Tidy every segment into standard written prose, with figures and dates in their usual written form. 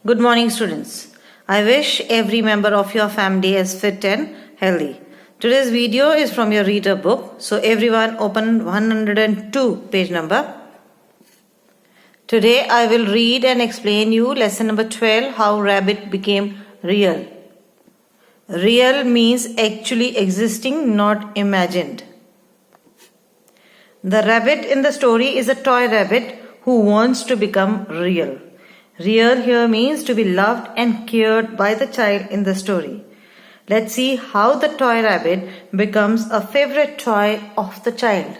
Good morning, students. I wish every member of your family is fit and healthy. Today's video is from your reader book. So everyone open 102 page number. Today I will read and explain you lesson number 12, how rabbit became real. Real means actually existing, not imagined. The rabbit in the story is a toy rabbit who wants to become real. Real here means to be loved and cared by the child in the story. Let's see how the toy rabbit becomes a favorite toy of the child.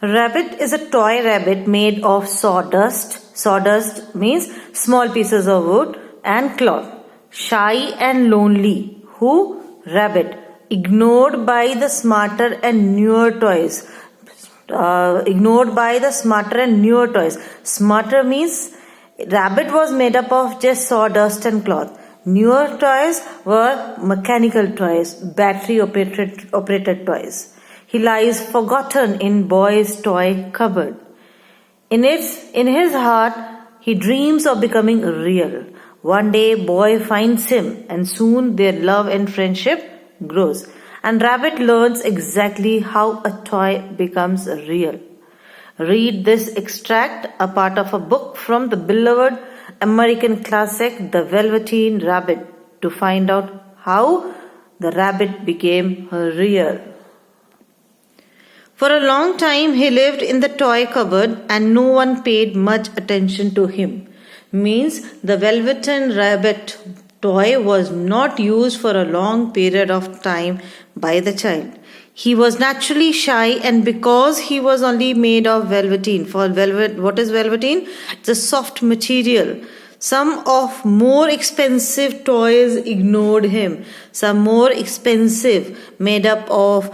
Rabbit is a toy rabbit made of sawdust. Sawdust means small pieces of wood and cloth. Shy and lonely. Who? Rabbit. Ignored by the smarter and newer toys. Smarter means rabbit was made up of just sawdust and cloth. Newer toys were mechanical toys, battery operated toys. He lies forgotten in boy's toy cupboard. In his heart, he dreams of becoming real. One day, boy finds him, and soon their love and friendship grows. And rabbit learns exactly how a toy becomes real. Read this extract, a part of a book from the beloved American classic The Velveteen Rabbit, to find out how the rabbit became real. For a long time he lived in the toy cupboard and no one paid much attention to him. Means the Velveteen Rabbit toy was not used for a long period of time by the child. He was naturally shy, and because he was only made of velveteen. For velvet, what is velveteen? It's a soft material. Some of more expensive toys ignored him. Some more expensive, made up out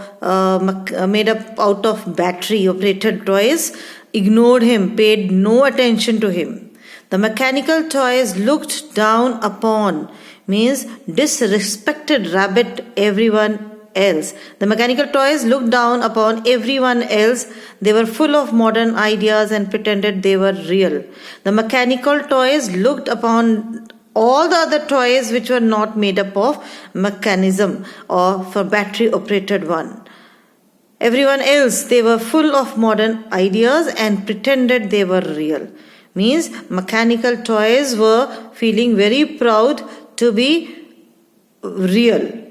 of battery operated toys, ignored him, paid no attention to him. The mechanical toys looked down upon, means disrespected rabbit everyone else. The mechanical toys looked down upon everyone else. They were full of modern ideas and pretended they were real. The mechanical toys looked upon all the other toys which were not made up of mechanism or for battery operated one. Everyone else, they were full of modern ideas and pretended they were real. Means mechanical toys were feeling very proud to be real.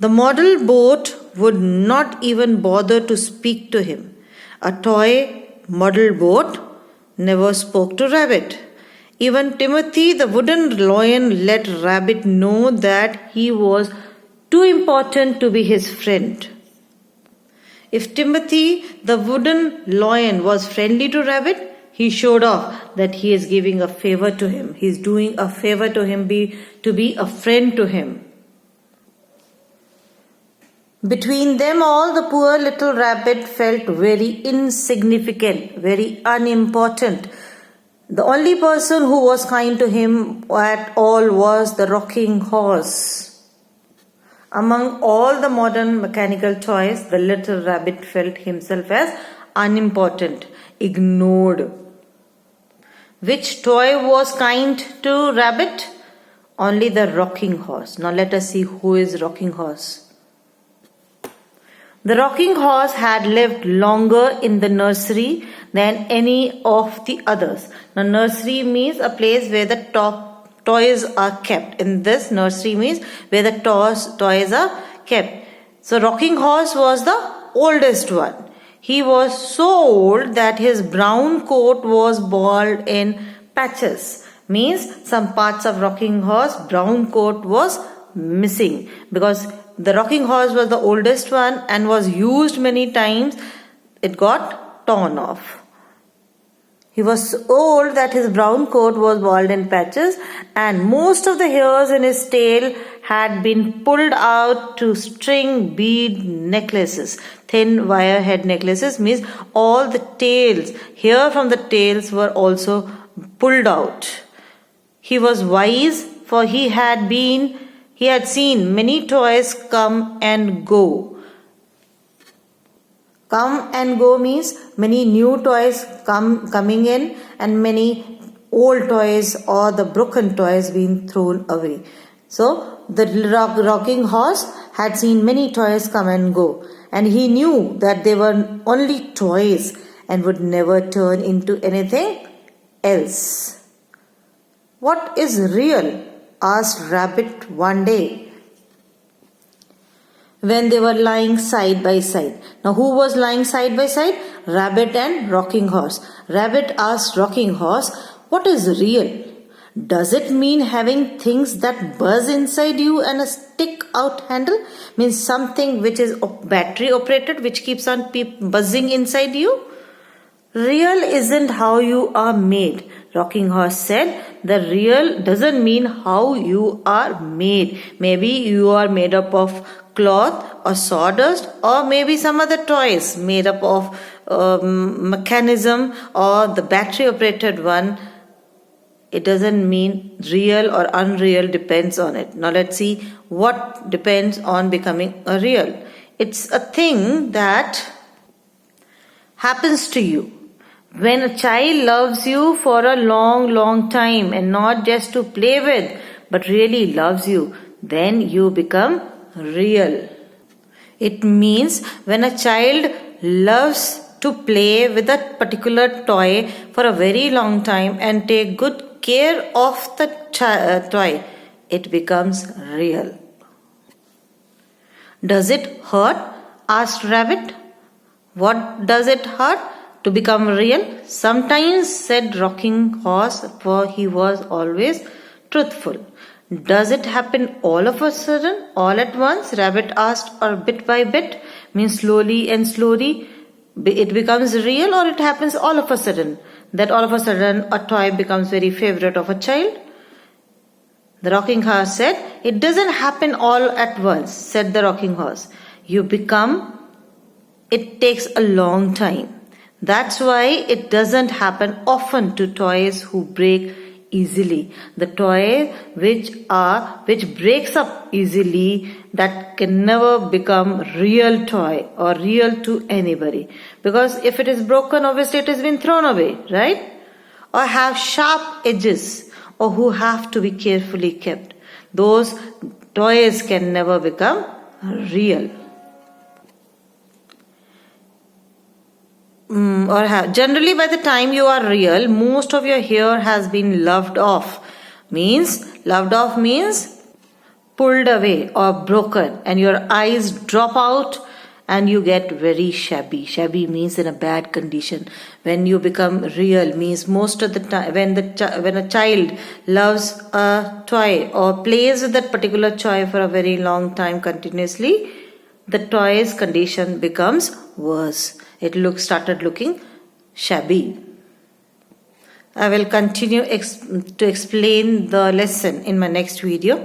The model boat would not even bother to speak to him. A toy model boat never spoke to Rabbit. Even Timothy the wooden lion let Rabbit know that he was too important to be his friend. If Timothy the wooden lion was friendly to Rabbit, he showed off that he is giving a favor to him. He is doing a favor to him to be a friend to him. Between them all, the poor little rabbit felt very insignificant, very unimportant. The only person who was kind to him at all was the rocking horse. Among all the modern mechanical toys, the little rabbit felt himself as unimportant, ignored. Which toy was kind to Rabbit? Only the rocking horse. Now let us see who is rocking horse. The rocking horse had lived longer in the nursery than any of the others. Now nursery means a place where the toys are kept. In this, nursery means where the toys are kept. So rocking horse was the oldest one. He was so old that his brown coat was bald in patches. Means some parts of rocking horse brown coat was missing, because the rocking horse was the oldest one and was used many times. It got torn off. He was so old that his brown coat was bald in patches, and most of the hairs in his tail had been pulled out to string bead necklaces. Thin wire head necklaces means all the tails, hair from the tails were also pulled out. He was wise, for he had seen many toys come and go. Come and go means many new toys coming in and many old toys or the broken toys being thrown away. So the rocking horse had seen many toys come and go, and he knew that they were only toys and would never turn into anything else. "What is real?" asked Rabbit one day when they were lying side by side. Now, who was lying side by side? Rabbit and Rocking Horse. Rabbit asked Rocking Horse, "What is real? Does it mean having things that buzz inside you and a stick out handle?" Means something which is battery operated, which keeps on buzzing inside you? "Real isn't how you are made," Rocking Horse said. "The real doesn't mean how you are made. Maybe you are made up of cloth or sawdust, or maybe some other toys made up of mechanism or the battery operated one. It doesn't mean real or unreal depends on it." Now let's see what depends on becoming a real. It's a thing that happens to you. When a child loves you for a long time and not just to play with, but really loves you, then you become real. It means when a child loves to play with a particular toy for a very long time and take good care of the toy, it becomes real. "Does it hurt?" asked Rabbit. "What does it hurt to become real?" "Sometimes," said Rocking Horse, for he was always truthful. "Does it happen all of a sudden, all at once?" Rabbit asked. "Or bit by bit?" Means slowly and slowly it becomes real, or it happens all of a sudden, that all of a sudden a toy becomes very favorite of a child? The Rocking Horse said, "It doesn't happen all at once," said the Rocking Horse. It takes a long time. That's why it doesn't happen often to toys who break easily. The toy which breaks up easily, that can never become real toy or real to anybody, because if it is broken, obviously it has been thrown away, right? Or have sharp edges, or who have to be carefully kept. Those toys can never become real. Generally, by the time you are real, most of your hair has been loved off. Loved off means pulled away or broken, and your eyes drop out and you get very shabby. Shabby means in a bad condition. When you become real means most of the time when a child loves a toy or plays with that particular toy for a very long time continuously, the toy's condition becomes worse. It started looking shabby. I will continue to explain the lesson in my next video.